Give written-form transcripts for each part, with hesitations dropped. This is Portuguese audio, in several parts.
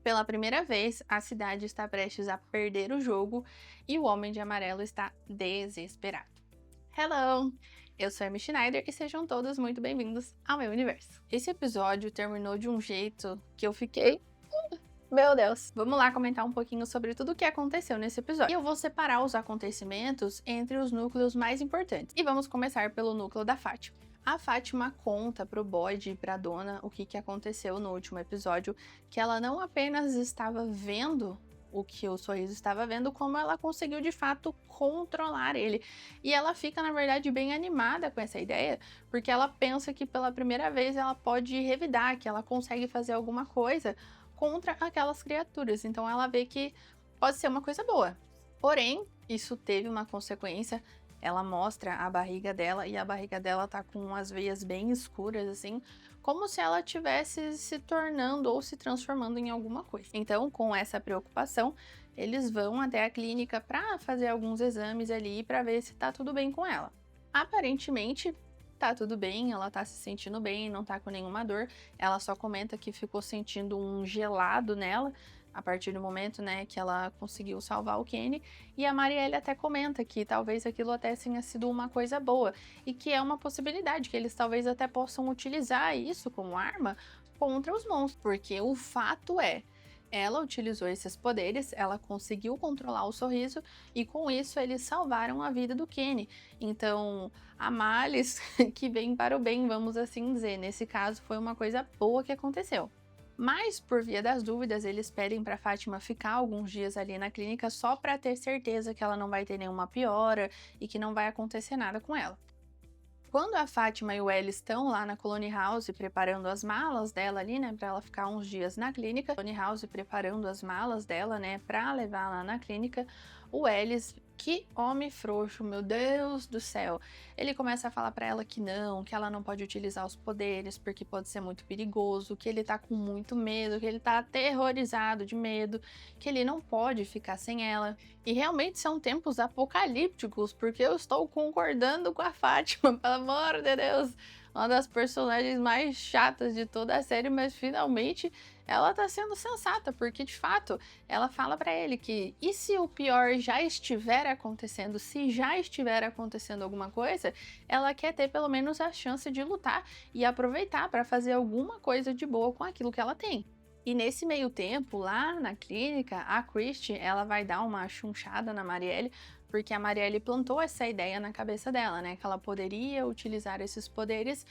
Pela primeira vez, a cidade está prestes a perder o jogo e o Homem de Amarelo está desesperado. Hello! Eu sou a Amy Schneider e sejam todos muito bem-vindos ao meu universo. Esse episódio terminou de um jeito que eu fiquei... Meu Deus! Vamos lá comentar um pouquinho sobre tudo o que aconteceu nesse episódio. E eu vou separar os acontecimentos entre os núcleos mais importantes. E vamos começar pelo núcleo da Fátima. A Fátima conta pro Boyd e pra Donna o que aconteceu no último episódio, que ela não apenas estava vendo o que o Sorriso estava vendo, como ela conseguiu de fato controlar ele. E ela fica, na verdade, bem animada com essa ideia, porque ela pensa que pela primeira vez ela pode revidar, que ela consegue fazer alguma coisa contra aquelas criaturas. Então ela vê que pode ser uma coisa boa. Porém, isso teve uma consequência. Ela mostra a barriga dela e a barriga dela tá com umas veias bem escuras, assim, como se ela estivesse se tornando ou se transformando em alguma coisa. Então, com essa preocupação, eles vão até a clínica para fazer alguns exames ali para ver se tá tudo bem com ela. Aparentemente, tá tudo bem, ela tá se sentindo bem, não tá com nenhuma dor. Ela só comenta que ficou sentindo um gelado nela a partir do momento, né, que ela conseguiu salvar o Kenny, e a Marielle até comenta que talvez aquilo até tenha sido uma coisa boa, e que é uma possibilidade, que eles talvez até possam utilizar isso como arma contra os monstros, porque o fato é, ela utilizou esses poderes, ela conseguiu controlar o Sorriso, e com isso eles salvaram a vida do Kenny. Então, há males que vem para o bem, vamos assim dizer. Nesse caso, foi uma coisa boa que aconteceu. Mas, por via das dúvidas, eles pedem para Fátima ficar alguns dias ali na clínica só para ter certeza que ela não vai ter nenhuma piora e que não vai acontecer nada com ela. Quando a Fátima e o Ellie estão lá na Colony House preparando as malas dela ali, né, para ela ficar uns dias na clínica, Colony House preparando as malas dela, né, para levar lá na clínica, o Ellis, que homem frouxo, meu Deus do céu. Ele começa a falar pra ela que ela não pode utilizar os poderes porque pode ser muito perigoso, que ele tá com muito medo, que ele tá aterrorizado de medo, que ele não pode ficar sem ela. E realmente são tempos apocalípticos, porque eu estou concordando com a Fátima, pelo amor de Deus. Uma das personagens mais chatas de toda a série, mas finalmente ela tá sendo sensata, porque de fato ela fala pra ele que e se o pior já estiver acontecendo, se já estiver acontecendo alguma coisa, ela quer ter pelo menos a chance de lutar e aproveitar para fazer alguma coisa de boa com aquilo que ela tem. E nesse meio tempo, lá na clínica, a Christie, ela vai dar uma chunchada na Marielle, porque a Marielle plantou essa ideia na cabeça dela, né, que ela poderia utilizar esses poderes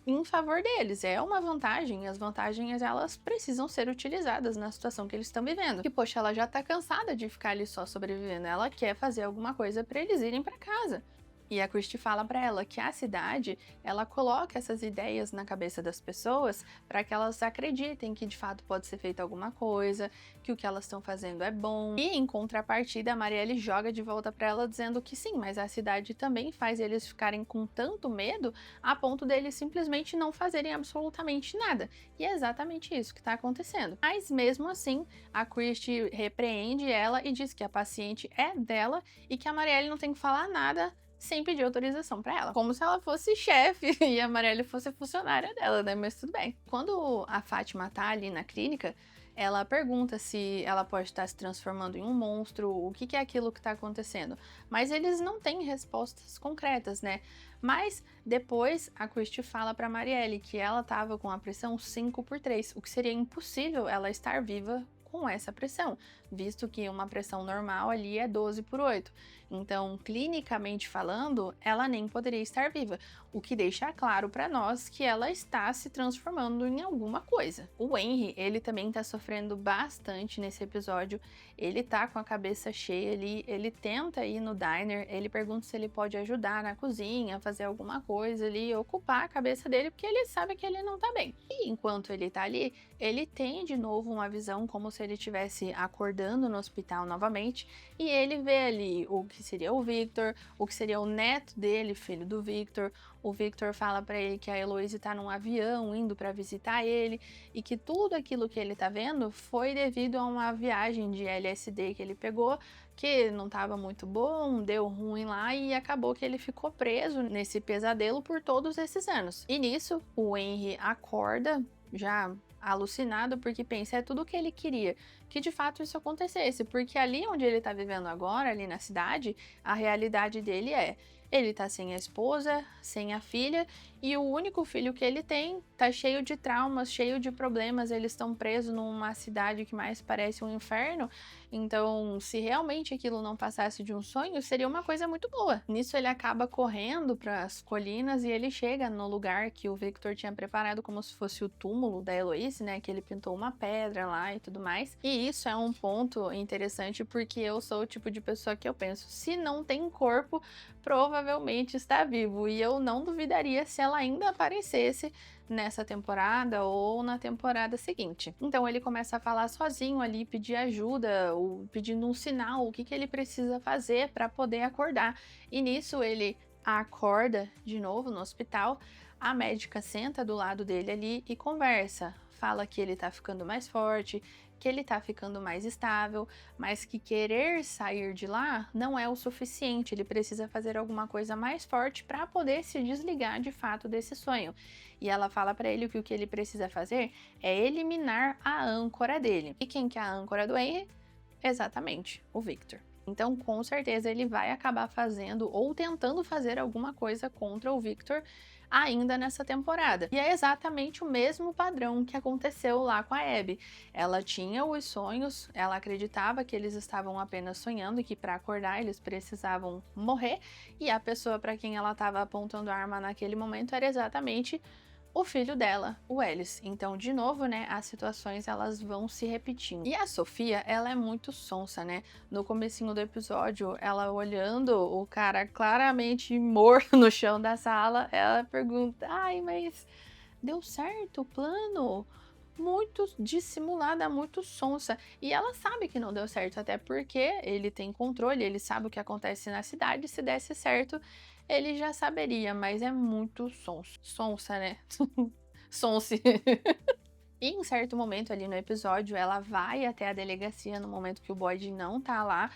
em favor deles. É uma vantagem, e as vantagens elas precisam ser utilizadas na situação que eles estão vivendo. E poxa, ela já tá cansada de ficar ali só sobrevivendo, ela quer fazer alguma coisa para eles irem para casa. E a Christie fala para ela que a cidade, ela coloca essas ideias na cabeça das pessoas para que elas acreditem que de fato pode ser feita alguma coisa, que o que elas estão fazendo é bom. E em contrapartida, a Marielle joga de volta para ela dizendo que sim, mas a cidade também faz eles ficarem com tanto medo a ponto deles simplesmente não fazerem absolutamente nada. E é exatamente isso que está acontecendo. Mas mesmo assim, a Christie repreende ela e diz que a paciente é dela e que a Marielle não tem que falar nada sem pedir autorização pra ela. Como se ela fosse chefe e a Marielle fosse funcionária dela, né? Mas tudo bem. Quando a Fátima tá ali na clínica, ela pergunta se ela pode estar se transformando em um monstro, o que é aquilo que tá acontecendo. Mas eles não têm respostas concretas, né? Mas depois a Christie fala pra Marielle que ela tava com a pressão 5/3, o que seria impossível ela estar viva com essa pressão, visto que uma pressão normal ali é 12/8. Então, clinicamente falando, ela nem poderia estar viva, o que deixa claro para nós que ela está se transformando em alguma coisa. O Henry, ele também tá sofrendo bastante nesse episódio, ele tá com a cabeça cheia ali, ele tenta ir no diner, ele pergunta se ele pode ajudar na cozinha, fazer alguma coisa ali, ocupar a cabeça dele, porque ele sabe que ele não tá bem. E enquanto ele tá ali, ele tem de novo uma visão como se ele estivesse acordando no hospital novamente, e ele vê ali o que seria o Victor, o que seria o neto dele, filho do Victor. O Victor fala pra ele que a Eloise tá num avião indo pra visitar ele, e que tudo aquilo que ele tá vendo foi devido a uma viagem de LSD que ele pegou, que não tava muito bom, deu ruim lá e acabou que ele ficou preso nesse pesadelo por todos esses anos. E nisso, o Henry acorda, já alucinado porque pensa, é tudo o que ele queria, que de fato isso acontecesse, porque ali onde ele tá vivendo agora, ali na cidade, a realidade dele ele tá sem a esposa, sem a filha, e o único filho que ele tem tá cheio de traumas, cheio de problemas, eles estão presos numa cidade que mais parece um inferno, então se realmente aquilo não passasse de um sonho, seria uma coisa muito boa. Nisso ele acaba correndo para as colinas e ele chega no lugar que o Victor tinha preparado como se fosse o túmulo da Eloise, né, que ele pintou uma pedra lá e tudo mais. E isso é um ponto interessante porque eu sou o tipo de pessoa que eu penso, se não tem corpo, provavelmente está vivo, e eu não duvidaria se ela ainda aparecesse nessa temporada ou na temporada seguinte. Então ele começa a falar sozinho ali, pedir ajuda, ou pedindo um sinal, o que ele precisa fazer para poder acordar. E nisso ele acorda de novo no hospital, a médica senta do lado dele ali e conversa. Fala que ele tá ficando mais forte, que ele tá ficando mais estável, mas que querer sair de lá não é o suficiente, ele precisa fazer alguma coisa mais forte para poder se desligar de fato desse sonho. E ela fala para ele que o que ele precisa fazer é eliminar a âncora dele. E quem que é a âncora do Henry? Exatamente, o Victor. Então, com certeza, ele vai acabar fazendo ou tentando fazer alguma coisa contra o Victor ainda nessa temporada. E é exatamente o mesmo padrão que aconteceu lá com a Abby. Ela tinha os sonhos, ela acreditava que eles estavam apenas sonhando e que para acordar eles precisavam morrer, e a pessoa para quem ela estava apontando a arma naquele momento era exatamente o filho dela, o Ellis. Então, de novo, né, as situações elas vão se repetindo. E a Sofia, ela é muito sonsa, né? No comecinho do episódio, ela olhando o cara claramente morto no chão da sala, ela pergunta, ai, mas deu certo o plano? Muito dissimulada, muito sonsa. E ela sabe que não deu certo, até porque ele tem controle, ele sabe o que acontece na cidade, se desse certo, ele já saberia, mas é muito sonso. Sonsa, né? Sonse. E em certo momento ali no episódio, ela vai até a delegacia no momento que o Boyd não tá lá,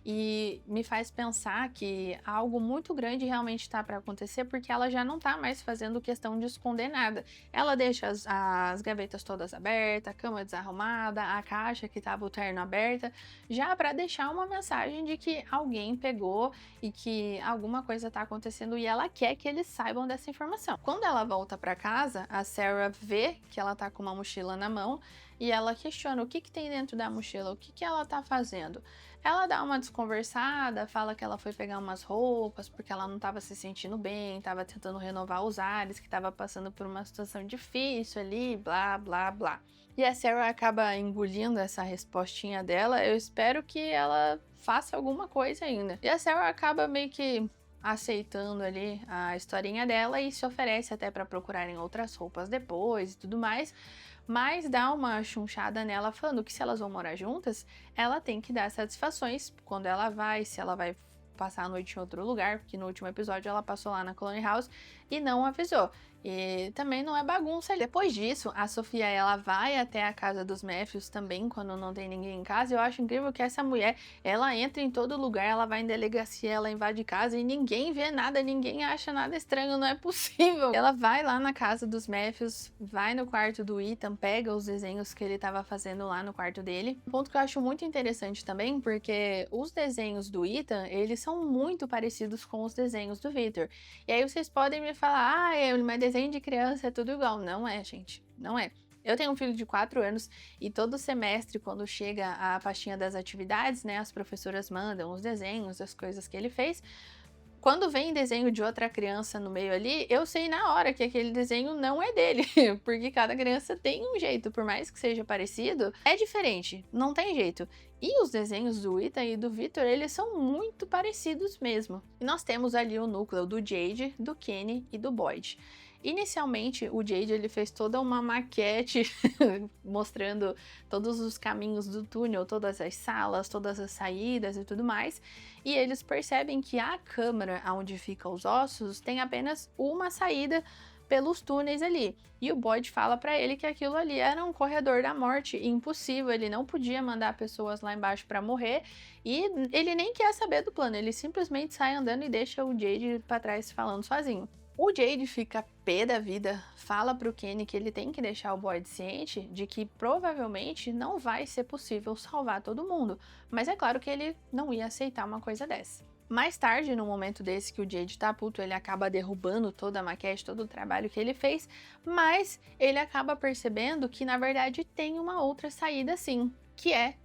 e me faz pensar que algo muito grande realmente tá para acontecer, porque ela já não tá mais fazendo questão de esconder nada. Ela deixa as gavetas todas abertas, a cama desarrumada, a caixa que tava o terno aberta, já para deixar uma mensagem de que alguém pegou e que alguma coisa tá acontecendo, e ela quer que eles saibam dessa informação. Quando ela volta para casa, a Sarah vê que ela tá com uma mochila na mão e ela questiona o que tem dentro da mochila, o que ela tá fazendo. Ela dá uma desconversada, fala que ela foi pegar umas roupas porque ela não estava se sentindo bem, estava tentando renovar os ares, que estava passando por uma situação difícil ali, blá, blá, blá. E a Sarah acaba engolindo essa respostinha dela. Eu espero que ela faça alguma coisa ainda. E a Sarah acaba meio que aceitando ali a historinha dela e se oferece até para procurarem outras roupas depois e tudo mais, mas dá uma chunchada nela falando que se elas vão morar juntas, ela tem que dar satisfações quando ela vai, se ela vai passar a noite em outro lugar, porque no último episódio ela passou lá na Colony House e não avisou. E também não é bagunça. Depois disso, a Sofia, ela vai até a casa dos Matthews também, quando não tem ninguém em casa. Eu acho incrível que essa mulher, ela entra em todo lugar, ela vai em delegacia, ela invade casa e ninguém vê nada, ninguém acha nada estranho, não é possível. Ela vai lá na casa dos Matthews, vai no quarto do Ethan, pega os desenhos que ele estava fazendo lá no quarto dele. Um ponto que eu acho muito interessante também, porque os desenhos do Ethan, eles são muito parecidos com os desenhos do Victor. E aí vocês podem me falar, mas desenho de criança é tudo igual. Não é, gente, não é. Eu tenho um filho de 4 anos e todo semestre, quando chega a pastinha das atividades, né, as professoras mandam os desenhos, as coisas que ele fez. Quando vem desenho de outra criança no meio ali, eu sei na hora que aquele desenho não é dele, porque cada criança tem um jeito, por mais que seja parecido, é diferente, não tem jeito. E os desenhos do Ethan e do Victor, eles são muito parecidos mesmo. E nós temos ali o núcleo do Jade, do Kenny e do Boyd. Inicialmente, o Jade ele fez toda uma maquete mostrando todos os caminhos do túnel, todas as salas, todas as saídas e tudo mais. E eles percebem que a câmara onde ficam os ossos tem apenas uma saída pelos túneis ali. E o Boyd fala para ele que aquilo ali era um corredor da morte, impossível, ele não podia mandar pessoas lá embaixo para morrer, e ele nem quer saber do plano, ele simplesmente sai andando e deixa o Jade para trás falando sozinho. O Jade fica pé da vida, fala pro Kenny que ele tem que deixar o Boyd ciente de que provavelmente não vai ser possível salvar todo mundo, mas é claro que ele não ia aceitar uma coisa dessa. Mais tarde, no momento desse que o Jade tá puto, ele acaba derrubando toda a maquete, todo o trabalho que ele fez, mas ele acaba percebendo que na verdade tem uma outra saída sim, que é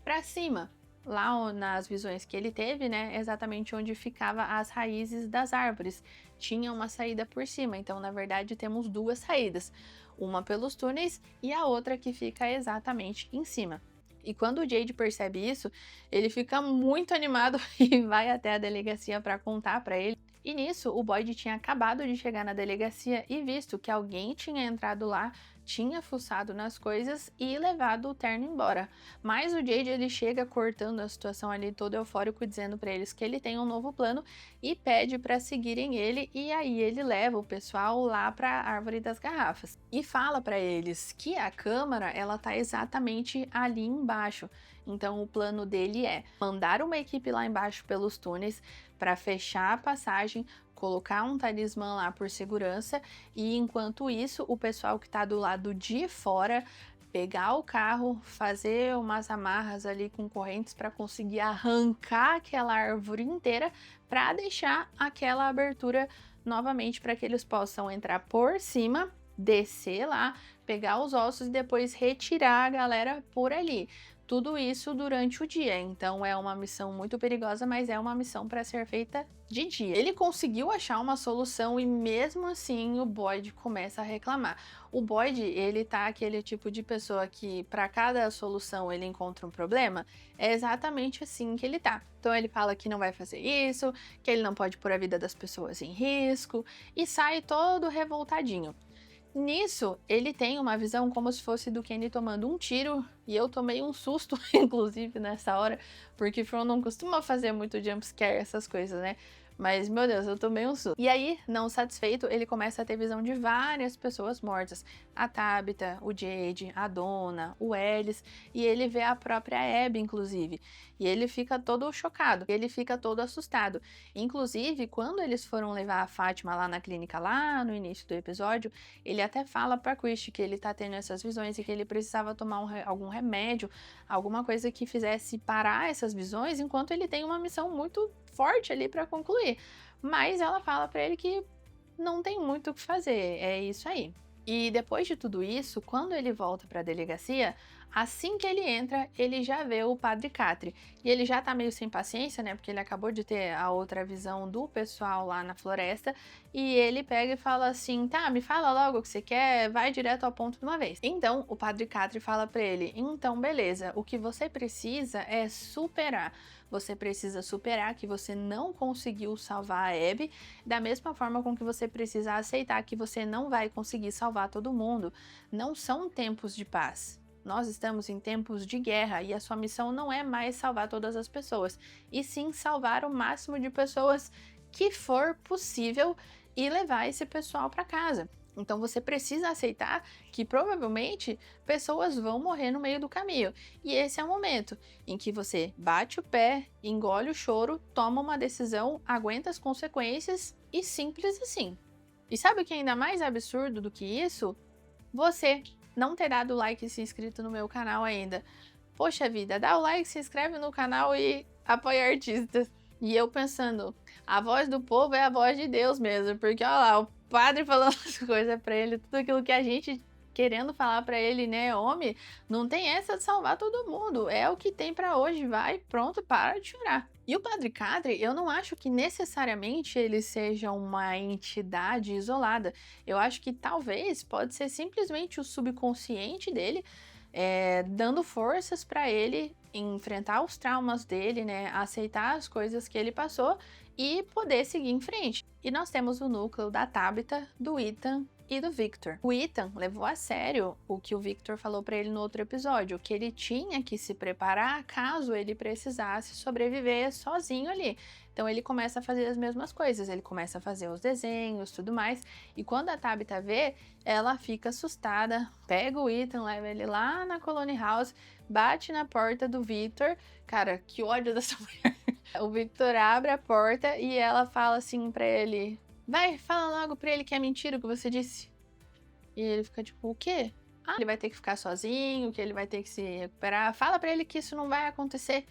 pra cima. Lá nas visões que ele teve, né, exatamente onde ficava as raízes das árvores. Tinha uma saída por cima, então na verdade temos duas saídas. Uma pelos túneis e a outra que fica exatamente em cima. E quando o Jade percebe isso, ele fica muito animado e vai até a delegacia para contar para ele. E nisso, o Boyd tinha acabado de chegar na delegacia e visto que alguém tinha entrado lá, tinha fuçado nas coisas e levado o terno embora. Mas o Jade, ele chega cortando a situação ali, todo eufórico, dizendo para eles que ele tem um novo plano e pede para seguirem ele, e aí ele leva o pessoal lá para a Árvore das Garrafas e fala para eles que a câmara ela tá exatamente ali embaixo. Então o plano dele é mandar uma equipe lá embaixo pelos túneis para fechar a passagem, colocar um talismã lá por segurança, e enquanto isso o pessoal que está do lado de fora pegar o carro, fazer umas amarras ali com correntes para conseguir arrancar aquela árvore inteira para deixar aquela abertura novamente para que eles possam entrar por cima, descer lá, pegar os ossos e depois retirar a galera por ali. Tudo isso durante o dia, então é uma missão muito perigosa, mas é uma missão para ser feita de dia. Ele conseguiu achar uma solução e mesmo assim o Boyd começa a reclamar. O Boyd, ele tá aquele tipo de pessoa que para cada solução ele encontra um problema, é exatamente assim que ele tá. Então ele fala que não vai fazer isso, que ele não pode pôr a vida das pessoas em risco e sai todo revoltadinho. Nisso, ele tem uma visão como se fosse do Kenny tomando um tiro, e eu tomei um susto, inclusive, nessa hora, porque From não costuma fazer muito jumpscare, essas coisas, né? Mas, meu Deus, eu tomei um susto. E aí, não satisfeito, ele começa a ter visão de várias pessoas mortas. A Tabitha, o Jade, a Donna, o Ellis, e ele vê a própria Abby, inclusive. E ele fica todo chocado, ele fica todo assustado. Inclusive, quando eles foram levar a Fátima lá na clínica, lá no início do episódio, ele até fala pra Christy que ele tá tendo essas visões e que ele precisava tomar algum remédio, alguma coisa que fizesse parar essas visões, enquanto ele tem uma missão muito forte ali para concluir. Mas ela fala para ele que não tem muito o que fazer, é isso aí. E depois de tudo isso, quando ele volta para a delegacia, assim que ele entra, ele já vê o Padre Catre. E ele já tá meio sem paciência, né? Porque ele acabou de ter a outra visão do pessoal lá na floresta. E ele pega e fala assim: tá, me fala logo o que você quer, vai direto ao ponto de uma vez. Então, o Padre Catre fala para ele: então, beleza, o que você precisa é superar. Você precisa superar que você não conseguiu salvar a Abby, da mesma forma com que você precisa aceitar que você não vai conseguir salvar todo mundo. Não são tempos de paz. Nós estamos em tempos de guerra e a sua missão não é mais salvar todas as pessoas, e sim salvar o máximo de pessoas que for possível e levar esse pessoal para casa. Então você precisa aceitar que provavelmente pessoas vão morrer no meio do caminho. E esse é o momento em que você bate o pé, engole o choro, toma uma decisão, aguenta as consequências e simples assim. E sabe o que é ainda mais absurdo do que isso? Você não ter dado like e se inscrito no meu canal ainda. Poxa vida, dá o like, se inscreve no canal e apoia artistas. E eu pensando, a voz do povo é a voz de Deus mesmo, porque olha lá, o padre falando as coisas pra ele, tudo aquilo que a gente querendo falar pra ele, né, homem, não tem essa de salvar todo mundo, é o que tem pra hoje, vai, pronto, para de chorar. E o Padre Catre, eu não acho que necessariamente ele seja uma entidade isolada, eu acho que talvez pode ser simplesmente o subconsciente dele, dando forças para ele enfrentar os traumas dele, né, aceitar as coisas que ele passou e poder seguir em frente. E nós temos o núcleo da Tabitha, do Ethan e do Victor. O Ethan levou a sério o que o Victor falou para ele no outro episódio, que ele tinha que se preparar caso ele precisasse sobreviver sozinho ali. Então ele começa a fazer as mesmas coisas, ele começa a fazer os desenhos, tudo mais, e quando a Tabitha vê, ela fica assustada, pega o Ethan, leva ele lá na Colony House, bate na porta do Victor, cara, que ódio dessa mulher. O Victor abre a porta e ela fala assim pra ele: Vai, fala logo pra ele que é mentira o que você disse. E ele fica tipo, o quê? Ah, ele vai ter que ficar sozinho, que ele vai ter que se recuperar. Fala pra ele que isso não vai acontecer.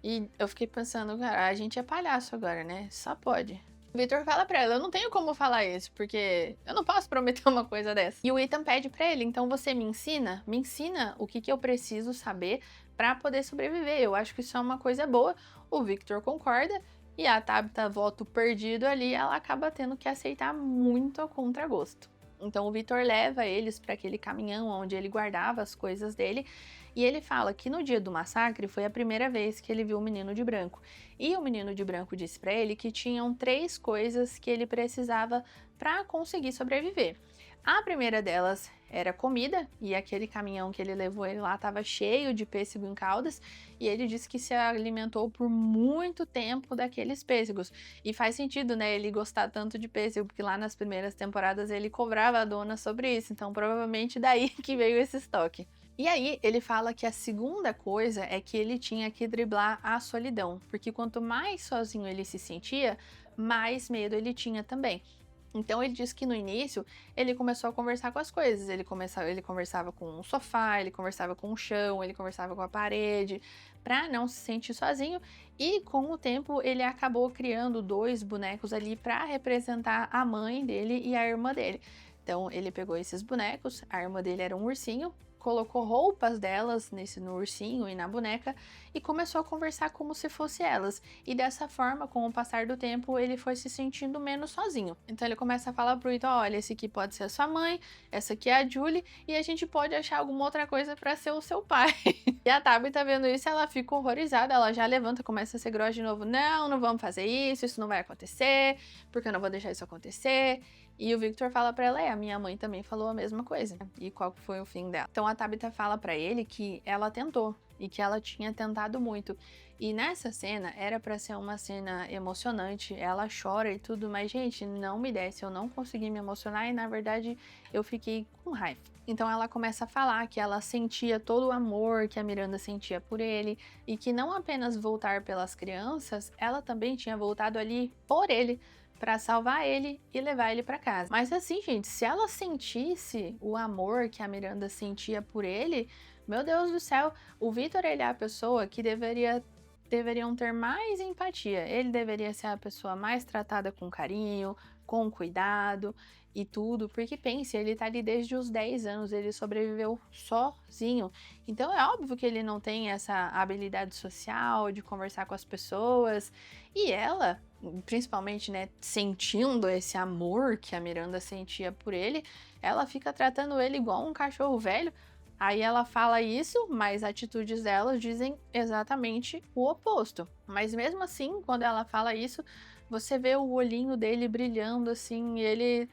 E eu fiquei pensando, cara, a gente é palhaço agora, né? Só pode. O Victor fala pra ela, eu não tenho como falar isso, porque eu não posso prometer uma coisa dessa. E o Ethan pede pra ele, então você me ensina o que eu preciso saber pra poder sobreviver. Eu acho que isso é uma coisa boa. O Victor concorda e a Tabitha volta o perdido ali, ela acaba tendo que aceitar muito a contragosto. Então o Victor leva eles para aquele caminhão onde ele guardava as coisas dele e ele fala que no dia do massacre foi a primeira vez que ele viu o menino de branco. E o menino de branco disse para ele que tinham 3 coisas que ele precisava para conseguir sobreviver. A primeira delas era comida, e aquele caminhão que ele levou ele lá estava cheio de pêssego em caldas, e ele disse que se alimentou por muito tempo daqueles pêssegos. E faz sentido, né, ele gostar tanto de pêssego, porque lá nas primeiras temporadas ele cobrava a dona sobre isso, então provavelmente daí que veio esse estoque. E aí ele fala que a segunda coisa é que ele tinha que driblar a solidão, porque quanto mais sozinho ele se sentia, mais medo ele tinha também. Então ele disse que no início ele começou a conversar com as coisas. Ele conversava com o sofá, ele conversava com o chão, ele conversava com a parede, para não se sentir sozinho. E com o tempo ele acabou criando 2 bonecos ali para representar a mãe dele e a irmã dele. Então ele pegou esses bonecos, a irmã dele era um ursinho, colocou roupas delas no ursinho e na boneca e começou a conversar como se fosse elas. E dessa forma, com o passar do tempo, ele foi se sentindo menos sozinho. Então ele começa a falar pro Ethan, olha, esse aqui pode ser a sua mãe, essa aqui é a Julie, e a gente pode achar alguma outra coisa para ser o seu pai. E a Tabitha vendo isso, ela fica horrorizada, ela já levanta, começa a ser grossa de novo, não vamos fazer isso não vai acontecer, porque eu não vou deixar isso acontecer. E o Victor fala pra ela, a minha mãe também falou a mesma coisa. E qual foi o fim dela? Então a Tabitha fala pra ele que ela tentou e que ela tinha tentado muito. E nessa cena era pra ser uma cena emocionante, ela chora e tudo, mas gente, não me desce, eu não consegui me emocionar e na verdade eu fiquei com raiva. Então ela começa a falar que ela sentia todo o amor que a Miranda sentia por ele e que não apenas voltar pelas crianças, ela também tinha voltado ali por ele, para salvar ele e levar ele para casa. Mas assim, gente, se ela sentisse o amor que a Miranda sentia por ele, meu Deus do céu, o Victor, ele é a pessoa que deveriam ter mais empatia. Ele deveria ser a pessoa mais tratada com carinho, com cuidado e tudo, porque pense, ele tá ali desde os 10 anos, ele sobreviveu sozinho. Então é óbvio que ele não tem essa habilidade social de conversar com as pessoas. E ela, principalmente, né, sentindo esse amor que a Miranda sentia por ele, ela fica tratando ele igual um cachorro velho. Aí ela fala isso, mas atitudes dela dizem exatamente o oposto. Mas mesmo assim, quando ela fala isso, você vê o olhinho dele brilhando assim, ele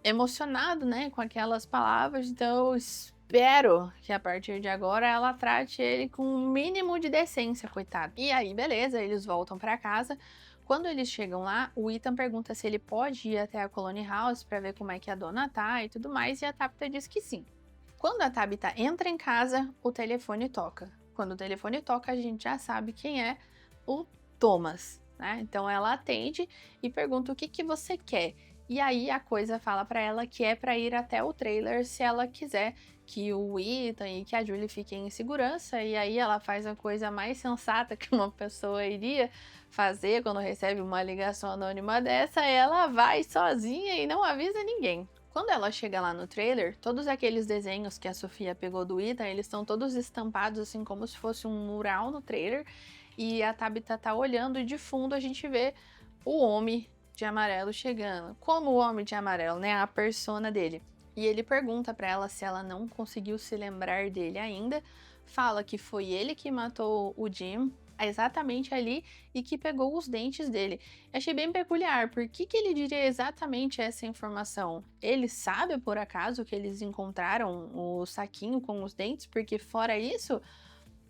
emocionado, né, com aquelas palavras. Então eu espero que a partir de agora ela trate ele com um mínimo de decência, coitado. E aí, beleza, eles voltam para casa. Quando eles chegam lá, o Ethan pergunta se ele pode ir até a Colony House para ver como é que a dona tá e tudo mais, e a Tabitha diz que sim. Quando a Tabitha entra em casa, o telefone toca. Quando o telefone toca, a gente já sabe quem é o Thomas, né? Então ela atende e pergunta o que você quer. E aí a coisa fala pra ela que é pra ir até o trailer se ela quiser que o Ethan e que a Julie fiquem em segurança. E aí ela faz a coisa mais sensata que uma pessoa iria fazer quando recebe uma ligação anônima dessa, ela vai sozinha e não avisa ninguém. Quando ela chega lá no trailer, todos aqueles desenhos que a Sofia pegou do Ethan, eles estão todos estampados assim como se fosse um mural no trailer. E a Tabitha tá olhando e de fundo a gente vê o Homem de Amarelo chegando. Como o Homem de Amarelo, né? A persona dele. E ele pergunta pra ela se ela não conseguiu se lembrar dele ainda. Fala que foi ele que matou o Jim exatamente ali e que pegou os dentes dele. Achei bem peculiar, por que ele diria exatamente essa informação? Ele sabe, por acaso, que eles encontraram o saquinho com os dentes? Porque fora isso,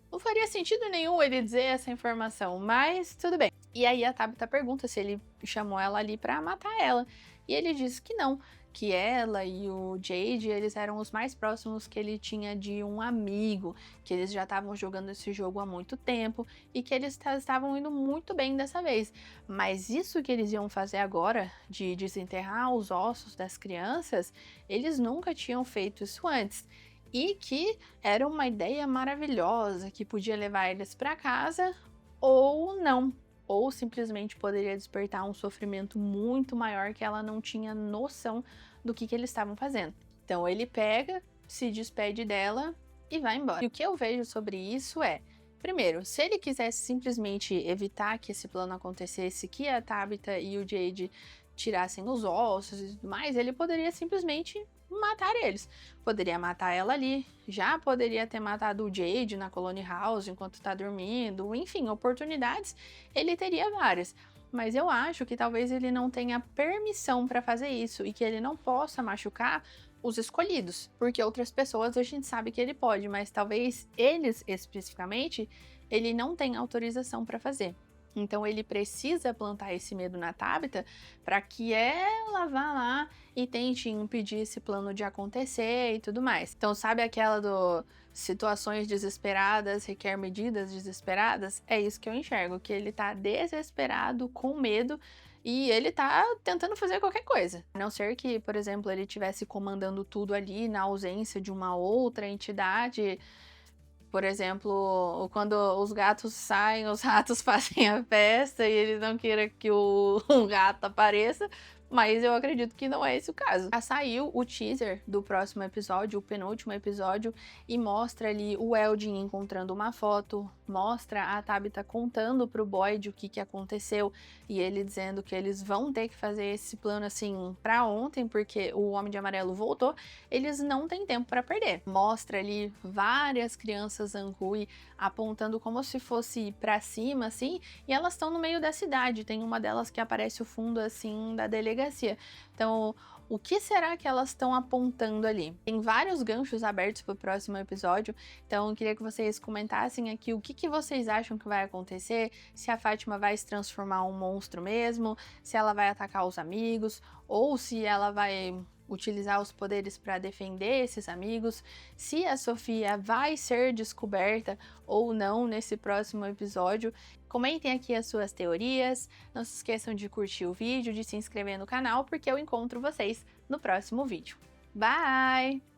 não faria sentido nenhum ele dizer essa informação, mas tudo bem. E aí a Tabitha pergunta se ele chamou ela ali pra matar ela. E ele diz que não, que ela e o Jade, eles eram os mais próximos que ele tinha de um amigo, que eles já estavam jogando esse jogo há muito tempo e que eles estavam indo muito bem dessa vez. Mas isso que eles iam fazer agora, de desenterrar os ossos das crianças, eles nunca tinham feito isso antes. E que era uma ideia maravilhosa, que podia levar eles para casa ou não. Ou simplesmente poderia despertar um sofrimento muito maior que ela não tinha noção do que eles estavam fazendo. Então ele pega, se despede dela e vai embora. E o que eu vejo sobre isso é, primeiro, se ele quisesse simplesmente evitar que esse plano acontecesse, que a Tabitha e o Jade tirassem os ossos e tudo mais, ele poderia simplesmente matar eles. Poderia matar ela ali, já poderia ter matado o Jade na Colony House enquanto tá dormindo, enfim, oportunidades ele teria várias. Mas eu acho que talvez ele não tenha permissão para fazer isso e que ele não possa machucar os escolhidos, porque outras pessoas a gente sabe que ele pode, mas talvez eles especificamente ele não tenha autorização para fazer. Então ele precisa plantar esse medo na Tabitha para que ela vá lá e tente impedir esse plano de acontecer e tudo mais. Então sabe aquela do situações desesperadas requer medidas desesperadas? É isso que eu enxergo, que ele tá desesperado, com medo, e ele tá tentando fazer qualquer coisa. A não ser que, por exemplo, ele estivesse comandando tudo ali na ausência de uma outra entidade. Por exemplo, quando os gatos saem, os ratos fazem a festa e ele não queira que o gato apareça, mas eu acredito que não é esse o caso. Já saiu o teaser do próximo episódio, o penúltimo episódio, e mostra ali o Eldin encontrando uma foto, mostra a Tabitha contando pro Boyd o que aconteceu e ele dizendo que eles vão ter que fazer esse plano assim pra ontem, porque o Homem de Amarelo voltou, eles não têm tempo para perder. Mostra ali várias crianças Anhui apontando como se fosse para cima assim, e elas estão no meio da cidade. Tem uma delas que aparece o fundo assim da delegacia. Então, o que será que elas estão apontando ali? Tem vários ganchos abertos para o próximo episódio, então eu queria que vocês comentassem aqui o que vocês acham que vai acontecer, se a Fátima vai se transformar em um monstro mesmo, se ela vai atacar os amigos, ou se ela vai utilizar os poderes para defender esses amigos, se a Sofia vai ser descoberta ou não nesse próximo episódio. Comentem aqui as suas teorias, não se esqueçam de curtir o vídeo, de se inscrever no canal, porque eu encontro vocês no próximo vídeo. Bye!